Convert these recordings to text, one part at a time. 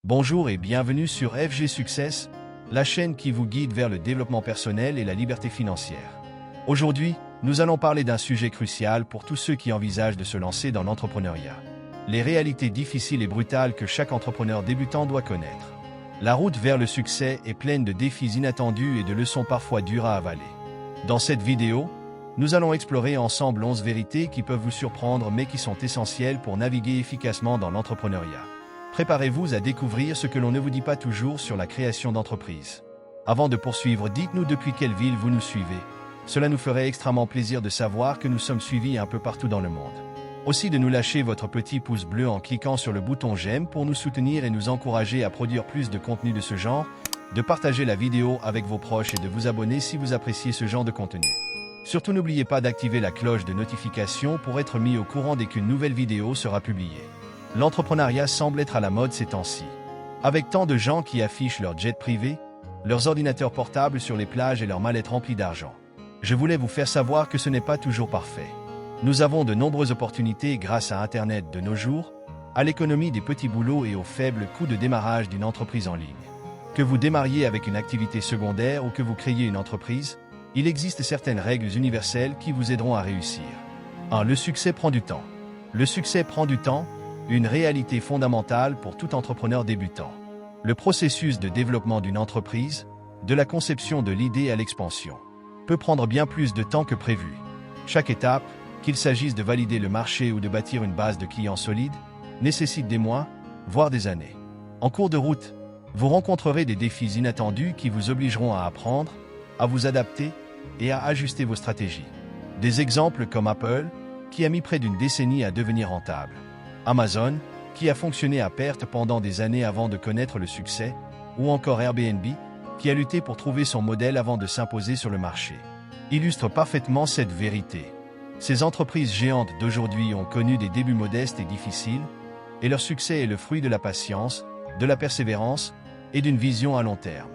Bonjour et bienvenue sur FG Success, la chaîne qui vous guide vers le développement personnel et la liberté financière. Aujourd'hui, nous allons parler d'un sujet crucial pour tous ceux qui envisagent de se lancer dans l'entrepreneuriat. Les réalités difficiles et brutales que chaque entrepreneur débutant doit connaître. La route vers le succès est pleine de défis inattendus et de leçons parfois dures à avaler. Dans cette vidéo, nous allons explorer ensemble 11 vérités qui peuvent vous surprendre mais qui sont essentielles pour naviguer efficacement dans l'entrepreneuriat. Préparez-vous à découvrir ce que l'on ne vous dit pas toujours sur la création d'entreprise. Avant de poursuivre, dites-nous depuis quelle ville vous nous suivez. Cela nous ferait extrêmement plaisir de savoir que nous sommes suivis un peu partout dans le monde. Aussi de nous lâcher votre petit pouce bleu en cliquant sur le bouton j'aime pour nous soutenir et nous encourager à produire plus de contenu de ce genre, de partager la vidéo avec vos proches et de vous abonner si vous appréciez ce genre de contenu. Surtout n'oubliez pas d'activer la cloche de notification pour être mis au courant dès qu'une nouvelle vidéo sera publiée. L'entrepreneuriat semble être à la mode ces temps-ci. Avec tant de gens qui affichent leur jet privé, leurs ordinateurs portables sur les plages et leurs mallettes remplies d'argent. Je voulais vous faire savoir que ce n'est pas toujours parfait. Nous avons de nombreuses opportunités grâce à Internet de nos jours, à l'économie des petits boulots et au faible coût de démarrage d'une entreprise en ligne. Que vous démarriez avec une activité secondaire ou que vous créiez une entreprise, il existe certaines règles universelles qui vous aideront à réussir. 1. Le succès prend du temps. Le succès prend du temps, une réalité fondamentale pour tout entrepreneur débutant. Le processus de développement d'une entreprise, de la conception de l'idée à l'expansion, peut prendre bien plus de temps que prévu. Chaque étape, qu'il s'agisse de valider le marché ou de bâtir une base de clients solide, nécessite des mois, voire des années. En cours de route, vous rencontrerez des défis inattendus qui vous obligeront à apprendre, à vous adapter et à ajuster vos stratégies. Des exemples comme Apple, qui a mis près d'une décennie à devenir rentable. Amazon, qui a fonctionné à perte pendant des années avant de connaître le succès, ou encore Airbnb, qui a lutté pour trouver son modèle avant de s'imposer sur le marché, illustrent parfaitement cette vérité. Ces entreprises géantes d'aujourd'hui ont connu des débuts modestes et difficiles, et leur succès est le fruit de la patience, de la persévérance et d'une vision à long terme.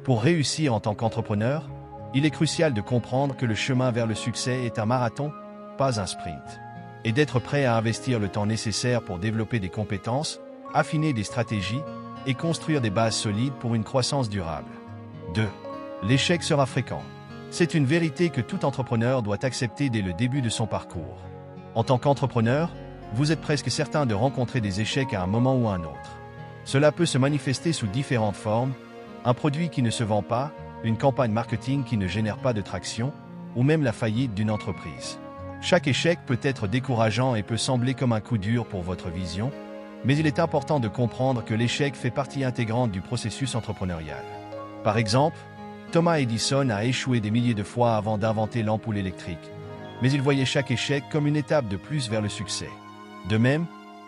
Pour réussir en tant qu'entrepreneur, il est crucial de comprendre que le chemin vers le succès est un marathon, pas un sprint, et d'être prêt à investir le temps nécessaire pour développer des compétences, affiner des stratégies et construire des bases solides pour une croissance durable. 2. L'échec sera fréquent. C'est une vérité que tout entrepreneur doit accepter dès le début de son parcours. En tant qu'entrepreneur, vous êtes presque certain de rencontrer des échecs à un moment ou à un autre. Cela peut se manifester sous différentes formes, un produit qui ne se vend pas, une campagne marketing qui ne génère pas de traction, ou même la faillite d'une entreprise. Chaque échec peut être décourageant et peut sembler comme un coup dur pour votre vision, mais il est important de comprendre que l'échec fait partie intégrante du processus entrepreneurial. Par exemple, Thomas Edison a échoué des milliers de fois avant d'inventer l'ampoule électrique, mais il voyait chaque échec comme une étape de plus vers le succès. De même,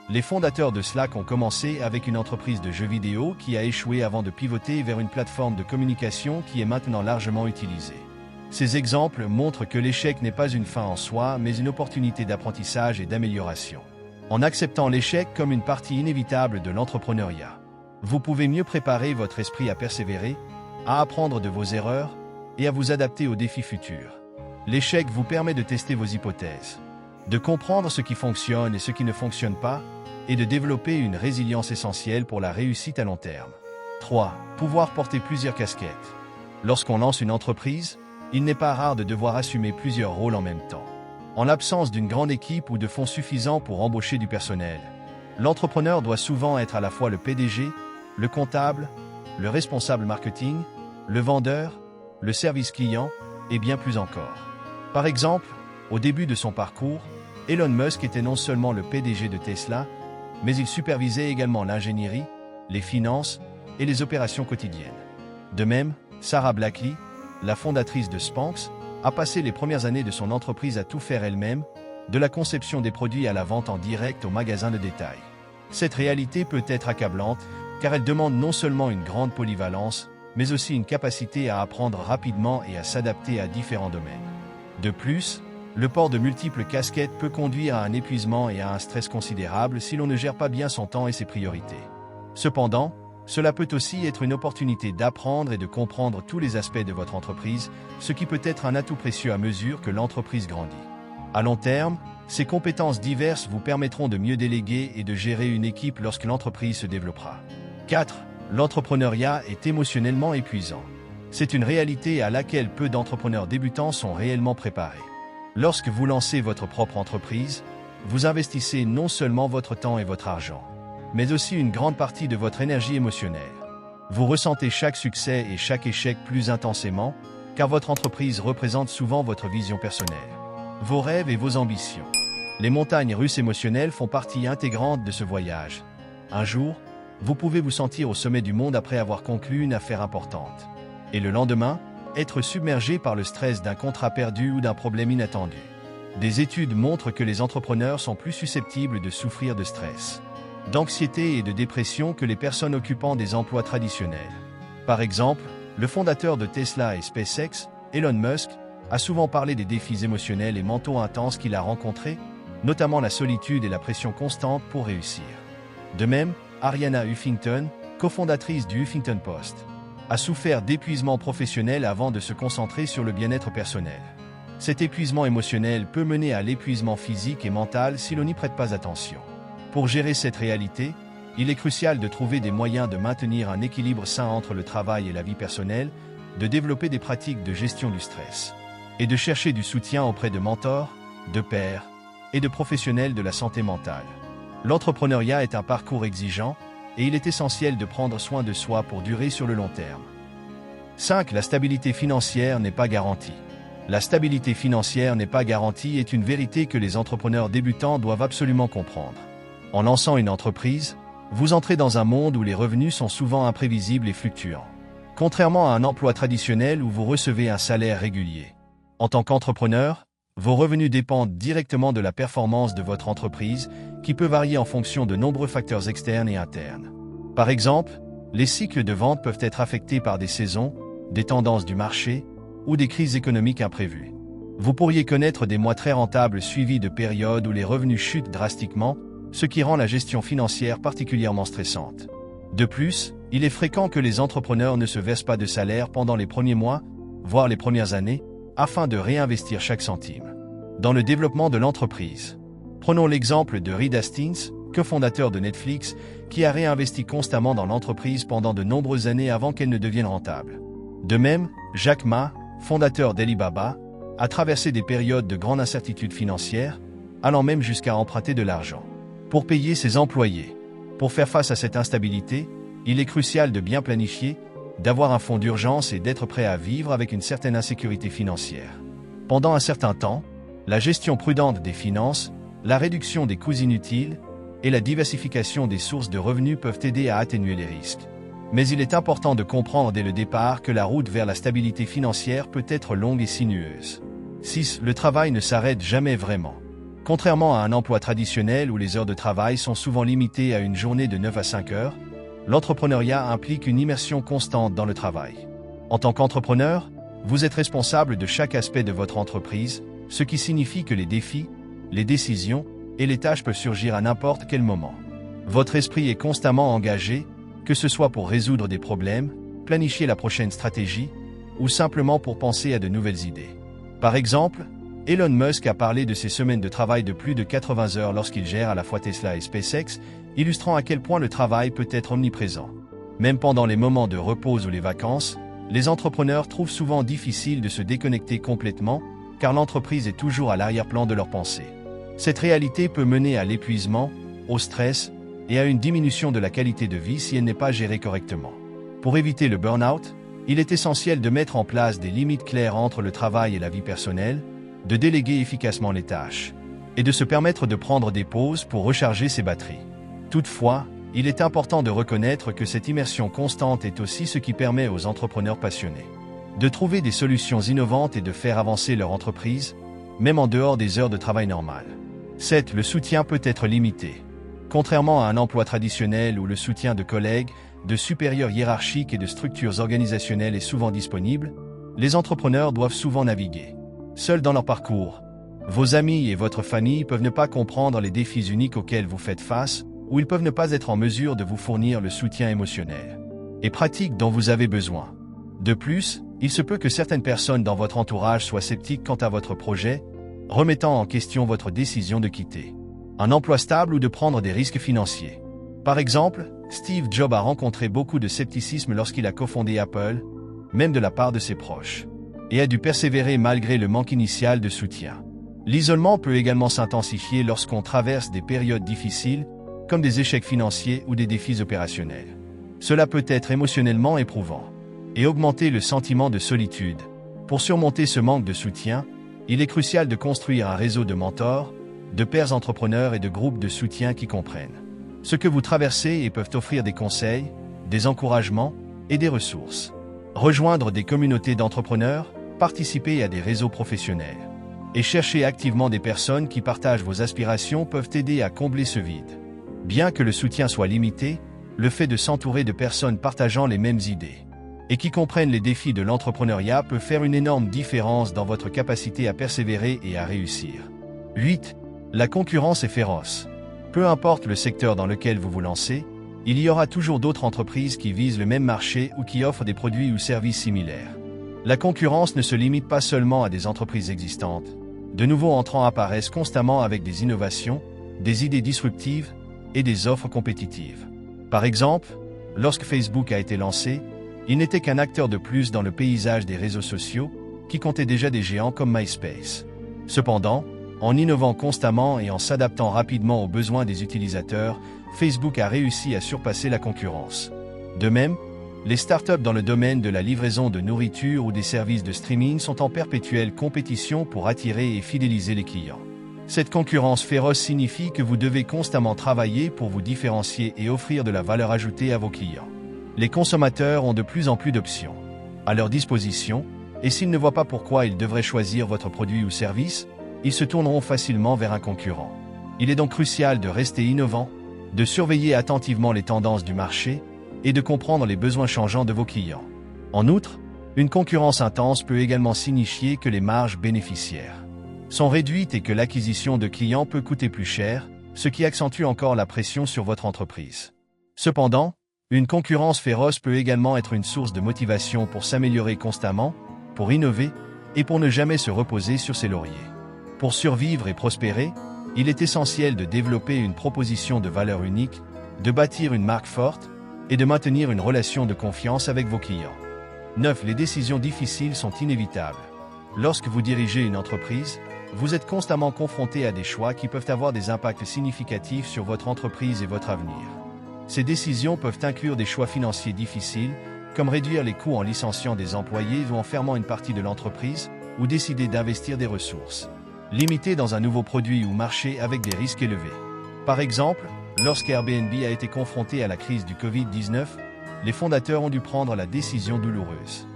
les fondateurs de Slack ont commencé avec une entreprise de jeux vidéo qui a échoué avant de pivoter vers une plateforme de communication qui est maintenant largement utilisée. Ces exemples montrent que l'échec n'est pas une fin en soi, mais une opportunité d'apprentissage et d'amélioration. En acceptant l'échec comme une partie inévitable de l'entrepreneuriat, vous pouvez mieux préparer votre esprit à persévérer, à apprendre de vos erreurs et à vous adapter aux défis futurs. L'échec vous permet de tester vos hypothèses, de comprendre ce qui fonctionne et ce qui ne fonctionne pas, et de développer une résilience essentielle pour la réussite à long terme. 3. Pouvoir porter plusieurs casquettes. Lorsqu'on lance une entreprise, il n'est pas rare de devoir assumer plusieurs rôles en même temps. En l'absence d'une grande équipe ou de fonds suffisants pour embaucher du personnel, l'entrepreneur doit souvent être à la fois le PDG, le comptable, le responsable marketing, le vendeur, le service client et bien plus encore. Par exemple, au début de son parcours, Elon Musk était non seulement le PDG de Tesla, mais il supervisait également l'ingénierie, les finances et les opérations quotidiennes. De même, Sarah Blackley, la fondatrice de Spanx, a passé les premières années de son entreprise à tout faire elle-même, de la conception des produits à la vente en direct au magasin de détail. Cette réalité peut être accablante, car elle demande non seulement une grande polyvalence, mais aussi une capacité à apprendre rapidement et à s'adapter à différents domaines. De plus, le port de multiples casquettes peut conduire à un épuisement et à un stress considérable si l'on ne gère pas bien son temps et ses priorités. Cependant, cela peut aussi être une opportunité d'apprendre et de comprendre tous les aspects de votre entreprise, ce qui peut être un atout précieux à mesure que l'entreprise grandit. À long terme, ces compétences diverses vous permettront de mieux déléguer et de gérer une équipe lorsque l'entreprise se développera. 4. L'entrepreneuriat est émotionnellement épuisant. C'est une réalité à laquelle peu d'entrepreneurs débutants sont réellement préparés. Lorsque vous lancez votre propre entreprise, vous investissez non seulement votre temps et votre argent, mais aussi une grande partie de votre énergie émotionnelle. Vous ressentez chaque succès et chaque échec plus intensément, car votre entreprise représente souvent votre vision personnelle, vos rêves et vos ambitions. Les montagnes russes émotionnelles font partie intégrante de ce voyage. Un jour, vous pouvez vous sentir au sommet du monde après avoir conclu une affaire importante. Et le lendemain, être submergé par le stress d'un contrat perdu ou d'un problème inattendu. Des études montrent que les entrepreneurs sont plus susceptibles de souffrir de stress, d'anxiété et de dépression que les personnes occupant des emplois traditionnels. Par exemple, le fondateur de Tesla et SpaceX, Elon Musk, a souvent parlé des défis émotionnels et mentaux intenses qu'il a rencontrés, notamment la solitude et la pression constante pour réussir. De même, Arianna Huffington, cofondatrice du Huffington Post, a souffert d'épuisement professionnel avant de se concentrer sur le bien-être personnel. Cet épuisement émotionnel peut mener à l'épuisement physique et mental si l'on n'y prête pas attention. Pour gérer cette réalité, il est crucial de trouver des moyens de maintenir un équilibre sain entre le travail et la vie personnelle, de développer des pratiques de gestion du stress, et de chercher du soutien auprès de mentors, de pairs et de professionnels de la santé mentale. L'entrepreneuriat est un parcours exigeant, et il est essentiel de prendre soin de soi pour durer sur le long terme. 5. La stabilité financière n'est pas garantie. La stabilité financière n'est pas garantie est une vérité que les entrepreneurs débutants doivent absolument comprendre. En lançant une entreprise, vous entrez dans un monde où les revenus sont souvent imprévisibles et fluctuants. Contrairement à un emploi traditionnel où vous recevez un salaire régulier. En tant qu'entrepreneur, vos revenus dépendent directement de la performance de votre entreprise, qui peut varier en fonction de nombreux facteurs externes et internes. Par exemple, les cycles de vente peuvent être affectés par des saisons, des tendances du marché ou des crises économiques imprévues. Vous pourriez connaître des mois très rentables suivis de périodes où les revenus chutent drastiquement, ce qui rend la gestion financière particulièrement stressante. De plus, il est fréquent que les entrepreneurs ne se versent pas de salaire pendant les premiers mois, voire les premières années, afin de réinvestir chaque centime dans le développement de l'entreprise. Prenons l'exemple de Reed Hastings, cofondateur de Netflix, qui a réinvesti constamment dans l'entreprise pendant de nombreuses années avant qu'elle ne devienne rentable. De même, Jack Ma, fondateur d'Alibaba, a traversé des périodes de grande incertitude financière, allant même jusqu'à emprunter de l'argent pour payer ses employés. Pour faire face à cette instabilité, il est crucial de bien planifier, d'avoir un fonds d'urgence et d'être prêt à vivre avec une certaine insécurité financière. Pendant un certain temps, la gestion prudente des finances, la réduction des coûts inutiles et la diversification des sources de revenus peuvent aider à atténuer les risques. Mais il est important de comprendre dès le départ que la route vers la stabilité financière peut être longue et sinueuse. 6. Le travail ne s'arrête jamais vraiment. Contrairement à un emploi traditionnel où les heures de travail sont souvent limitées à une journée de 9 à 5 heures, l'entrepreneuriat implique une immersion constante dans le travail. En tant qu'entrepreneur, vous êtes responsable de chaque aspect de votre entreprise, ce qui signifie que les défis, les décisions et les tâches peuvent surgir à n'importe quel moment. Votre esprit est constamment engagé, que ce soit pour résoudre des problèmes, planifier la prochaine stratégie, ou simplement pour penser à de nouvelles idées. Par exemple, Elon Musk a parlé de ses semaines de travail de plus de 80 heures lorsqu'il gère à la fois Tesla et SpaceX, illustrant à quel point le travail peut être omniprésent. Même pendant les moments de repos ou les vacances, les entrepreneurs trouvent souvent difficile de se déconnecter complètement, car l'entreprise est toujours à l'arrière-plan de leurs pensées. Cette réalité peut mener à l'épuisement, au stress et à une diminution de la qualité de vie si elle n'est pas gérée correctement. Pour éviter le burn-out, il est essentiel de mettre en place des limites claires entre le travail et la vie personnelle, de déléguer efficacement les tâches, et de se permettre de prendre des pauses pour recharger ses batteries. Toutefois, il est important de reconnaître que cette immersion constante est aussi ce qui permet aux entrepreneurs passionnés de trouver des solutions innovantes et de faire avancer leur entreprise, même en dehors des heures de travail normales. 7. Le soutien peut être limité. Contrairement à un emploi traditionnel où le soutien de collègues, de supérieurs hiérarchiques et de structures organisationnelles est souvent disponible, les entrepreneurs doivent souvent naviguer seuls dans leur parcours. Vos amis et votre famille peuvent ne pas comprendre les défis uniques auxquels vous faites face, ou ils peuvent ne pas être en mesure de vous fournir le soutien émotionnel et pratique dont vous avez besoin. De plus, il se peut que certaines personnes dans votre entourage soient sceptiques quant à votre projet, remettant en question votre décision de quitter un emploi stable ou de prendre des risques financiers. Par exemple, Steve Jobs a rencontré beaucoup de scepticisme lorsqu'il a cofondé Apple, même de la part de ses proches, et a dû persévérer malgré le manque initial de soutien. L'isolement peut également s'intensifier lorsqu'on traverse des périodes difficiles, comme des échecs financiers ou des défis opérationnels. Cela peut être émotionnellement éprouvant et augmenter le sentiment de solitude. Pour surmonter ce manque de soutien, il est crucial de construire un réseau de mentors, de pairs entrepreneurs et de groupes de soutien qui comprennent ce que vous traversez et peuvent offrir des conseils, des encouragements et des ressources. Rejoindre des communautés d'entrepreneurs, participer à des réseaux professionnels et chercher activement des personnes qui partagent vos aspirations peuvent aider à combler ce vide. Bien que le soutien soit limité, le fait de s'entourer de personnes partageant les mêmes idées et qui comprennent les défis de l'entrepreneuriat peut faire une énorme différence dans votre capacité à persévérer et à réussir. 8. La concurrence est féroce. Peu importe le secteur dans lequel vous vous lancez, il y aura toujours d'autres entreprises qui visent le même marché ou qui offrent des produits ou services similaires. La concurrence ne se limite pas seulement à des entreprises existantes. De nouveaux entrants apparaissent constamment avec des innovations, des idées disruptives et des offres compétitives. Par exemple, lorsque Facebook a été lancé, il n'était qu'un acteur de plus dans le paysage des réseaux sociaux, qui comptait déjà des géants comme MySpace. Cependant, en innovant constamment et en s'adaptant rapidement aux besoins des utilisateurs, Facebook a réussi à surpasser la concurrence. De même, les startups dans le domaine de la livraison de nourriture ou des services de streaming sont en perpétuelle compétition pour attirer et fidéliser les clients. Cette concurrence féroce signifie que vous devez constamment travailler pour vous différencier et offrir de la valeur ajoutée à vos clients. Les consommateurs ont de plus en plus d'options à leur disposition, et s'ils ne voient pas pourquoi ils devraient choisir votre produit ou service, ils se tourneront facilement vers un concurrent. Il est donc crucial de rester innovant, de surveiller attentivement les tendances du marché et de comprendre les besoins changeants de vos clients. En outre, une concurrence intense peut également signifier que les marges bénéficiaires sont réduites et que l'acquisition de clients peut coûter plus cher, ce qui accentue encore la pression sur votre entreprise. Cependant, une concurrence féroce peut également être une source de motivation pour s'améliorer constamment, pour innover et pour ne jamais se reposer sur ses lauriers. Pour survivre et prospérer, il est essentiel de développer une proposition de valeur unique, de bâtir une marque forte et de maintenir une relation de confiance avec vos clients. 9. Les décisions difficiles sont inévitables. Lorsque vous dirigez une entreprise, vous êtes constamment confronté à des choix qui peuvent avoir des impacts significatifs sur votre entreprise et votre avenir. Ces décisions peuvent inclure des choix financiers difficiles, comme réduire les coûts en licenciant des employés ou en fermant une partie de l'entreprise, ou décider d'investir des ressources limitées dans un nouveau produit ou marché avec des risques élevés. Par exemple, lorsque Airbnb a été confronté à la crise du Covid-19, les fondateurs ont dû prendre la décision douloureuse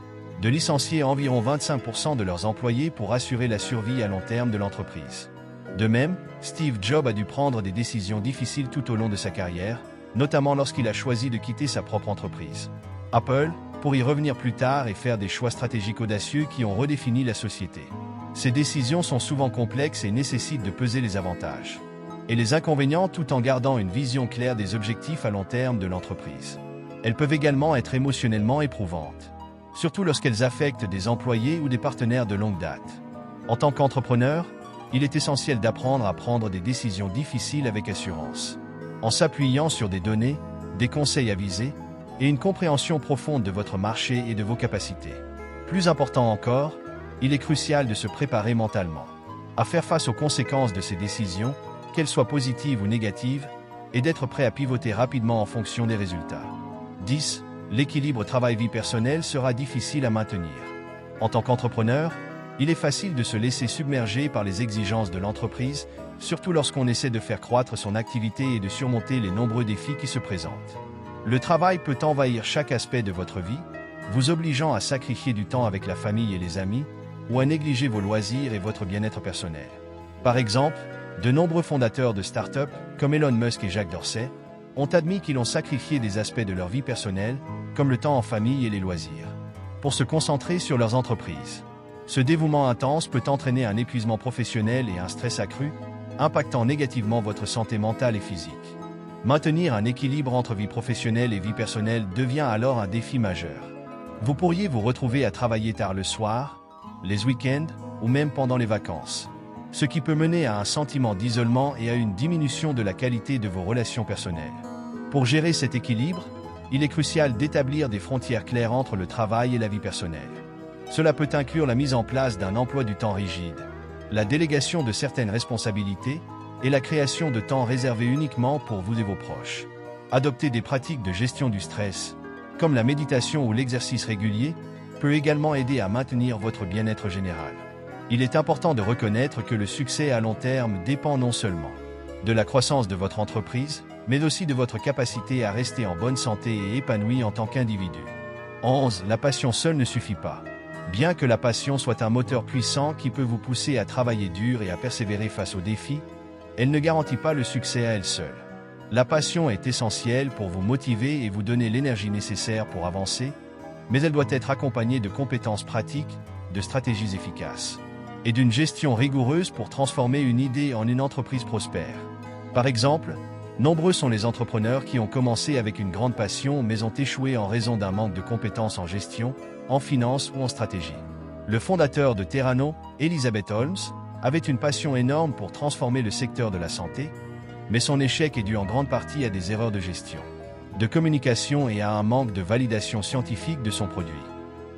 de licencier environ 25% de leurs employés pour assurer la survie à long terme de l'entreprise. De même, Steve Jobs a dû prendre des décisions difficiles tout au long de sa carrière, notamment lorsqu'il a choisi de quitter sa propre entreprise, Apple, pour y revenir plus tard et faire des choix stratégiques audacieux qui ont redéfini la société. Ces décisions sont souvent complexes et nécessitent de peser les avantages et les inconvénients tout en gardant une vision claire des objectifs à long terme de l'entreprise. Elles peuvent également être émotionnellement éprouvantes, surtout lorsqu'elles affectent des employés ou des partenaires de longue date. En tant qu'entrepreneur, il est essentiel d'apprendre à prendre des décisions difficiles avec assurance, en s'appuyant sur des données, des conseils avisés et une compréhension profonde de votre marché et de vos capacités. Plus important encore, il est crucial de se préparer mentalement à faire face aux conséquences de ces décisions, qu'elles soient positives ou négatives, et d'être prêt à pivoter rapidement en fonction des résultats. 10. L'équilibre travail-vie personnelle sera difficile à maintenir. En tant qu'entrepreneur, il est facile de se laisser submerger par les exigences de l'entreprise, surtout lorsqu'on essaie de faire croître son activité et de surmonter les nombreux défis qui se présentent. Le travail peut envahir chaque aspect de votre vie, vous obligeant à sacrifier du temps avec la famille et les amis, ou à négliger vos loisirs et votre bien-être personnel. Par exemple, de nombreux fondateurs de start-up, comme Elon Musk et Jack Dorsey, ont admis qu'ils ont sacrifié des aspects de leur vie personnelle, comme le temps en famille et les loisirs, pour se concentrer sur leurs entreprises. Ce dévouement intense peut entraîner un épuisement professionnel et un stress accru, impactant négativement votre santé mentale et physique. Maintenir un équilibre entre vie professionnelle et vie personnelle devient alors un défi majeur. Vous pourriez vous retrouver à travailler tard le soir, les week-ends ou même pendant les vacances, ce qui peut mener à un sentiment d'isolement et à une diminution de la qualité de vos relations personnelles. Pour gérer cet équilibre, il est crucial d'établir des frontières claires entre le travail et la vie personnelle. Cela peut inclure la mise en place d'un emploi du temps rigide, la délégation de certaines responsabilités et la création de temps réservés uniquement pour vous et vos proches. Adopter des pratiques de gestion du stress, comme la méditation ou l'exercice régulier, peut également aider à maintenir votre bien-être général. Il est important de reconnaître que le succès à long terme dépend non seulement de la croissance de votre entreprise, mais aussi de votre capacité à rester en bonne santé et épanoui en tant qu'individu. 11. La passion seule ne suffit pas. Bien que la passion soit un moteur puissant qui peut vous pousser à travailler dur et à persévérer face aux défis, elle ne garantit pas le succès à elle seule. La passion est essentielle pour vous motiver et vous donner l'énergie nécessaire pour avancer, mais elle doit être accompagnée de compétences pratiques, de stratégies efficaces et d'une gestion rigoureuse pour transformer une idée en une entreprise prospère. Par exemple, nombreux sont les entrepreneurs qui ont commencé avec une grande passion mais ont échoué en raison d'un manque de compétences en gestion, en finance ou en stratégie. Le fondateur de Terrano, Elizabeth Holmes, avait une passion énorme pour transformer le secteur de la santé, mais son échec est dû en grande partie à des erreurs de gestion, de communication et à un manque de validation scientifique de son produit.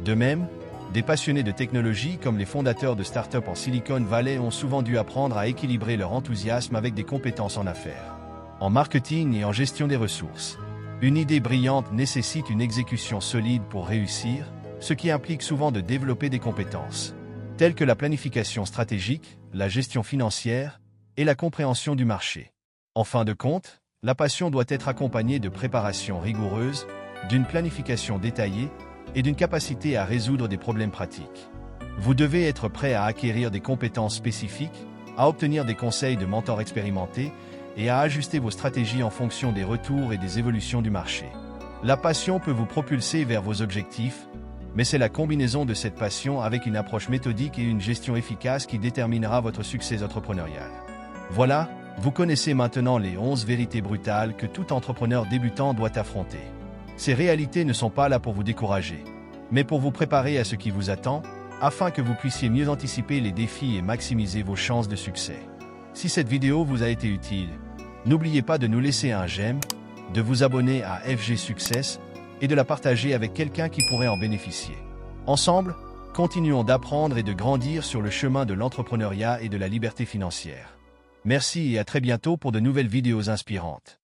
De même, des passionnés de technologie comme les fondateurs de start-up en Silicon Valley ont souvent dû apprendre à équilibrer leur enthousiasme avec des compétences en affaires, en marketing et en gestion des ressources. Une idée brillante nécessite une exécution solide pour réussir, ce qui implique souvent de développer des compétences, telles que la planification stratégique, la gestion financière et la compréhension du marché. En fin de compte, la passion doit être accompagnée de préparation rigoureuse, d'une planification détaillée et d'une capacité à résoudre des problèmes pratiques. Vous devez être prêt à acquérir des compétences spécifiques, à obtenir des conseils de mentors expérimentés et à ajuster vos stratégies en fonction des retours et des évolutions du marché. La passion peut vous propulser vers vos objectifs, mais c'est la combinaison de cette passion avec une approche méthodique et une gestion efficace qui déterminera votre succès entrepreneurial. Voilà, vous connaissez maintenant les 11 vérités brutales que tout entrepreneur débutant doit affronter. Ces réalités ne sont pas là pour vous décourager, mais pour vous préparer à ce qui vous attend, afin que vous puissiez mieux anticiper les défis et maximiser vos chances de succès. Si cette vidéo vous a été utile, n'oubliez pas de nous laisser un j'aime, de vous abonner à FG Success et de la partager avec quelqu'un qui pourrait en bénéficier. Ensemble, continuons d'apprendre et de grandir sur le chemin de l'entrepreneuriat et de la liberté financière. Merci et à très bientôt pour de nouvelles vidéos inspirantes.